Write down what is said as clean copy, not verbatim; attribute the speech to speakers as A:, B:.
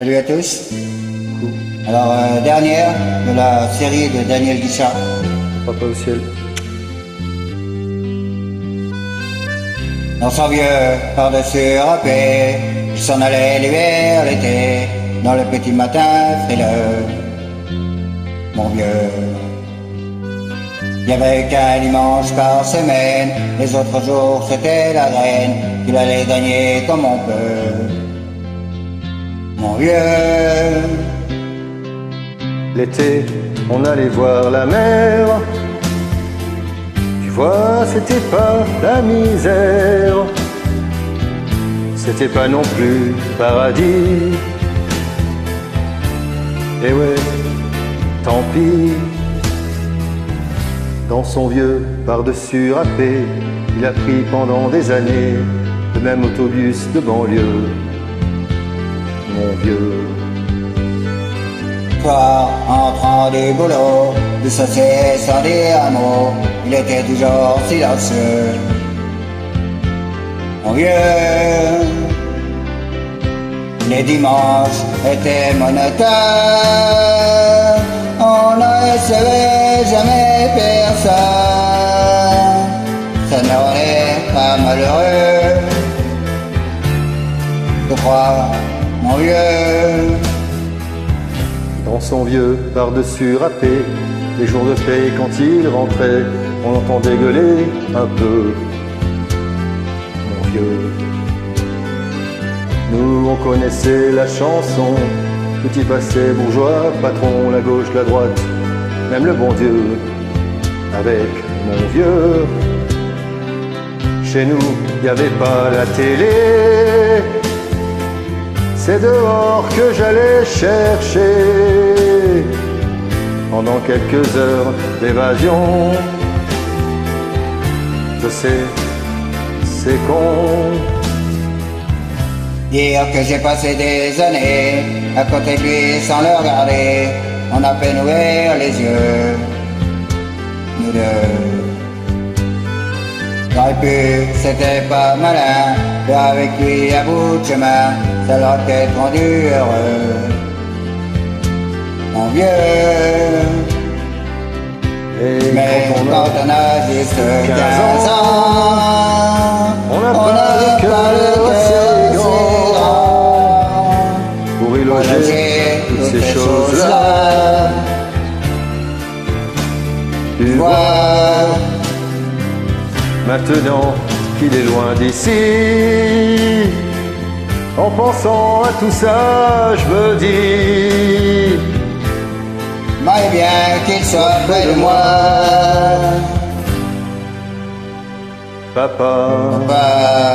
A: Salut à tous. Alors, dernière de la série de Daniel Guichard.
B: Papa au ciel.
A: Dans son vieux par-dessus râpé, il s'en allait l'hiver, l'été, dans le petit matin frileux. Mon vieux, il y avait qu'un dimanche par semaine, les autres jours c'était la reine, qu'il allait gagner comme on peut. Mon vieux,
B: L'été, on allait voir la mer. Tu vois, c'était pas la misère. C'était pas non plus paradis. Et ouais, tant pis. Dans son vieux par-dessus râpé, il a pris pendant des années le même autobus de banlieue. Mon vieux.
A: soir, entrant du boulot, dissocié sans dire un mot, il était toujours silencieux. Mon vieux, les dimanches étaient monotones, on ne recevait jamais personne, ça ne rendait pas malheureux. Je crois, mon vieux,
B: Dans son vieux par-dessus râpé, les jours de paix quand il rentrait, on entendait gueuler un peu. Mon vieux, nous on connaissait la chanson, petit passé bourgeois, patron, la gauche, la droite, même le bon Dieu. Avec mon vieux, chez nous il n'y avait pas la télé. C'est dehors que j'allais chercher, pendant quelques heures d'évasion. Je sais, c'est con.
A: dire que j'ai passé des années à côté de lui sans le regarder, on a peine ouvert les yeux, nous deux. J'aurais pu, c'était pas malin, faire avec lui à bout de chemin, ça l'aurait peut-être rendu heureux. Mon vieux,
B: Et
A: mais quand on a juste 15 ans,
B: on n'a pas le cœur assez grand pour y loger toutes ces choses-là. Tu vois, maintenant qu'il est loin d'ici, en pensant à tout ça, je me dis,
A: mais bien qu'il soit près de moi,
B: papa,
A: papa.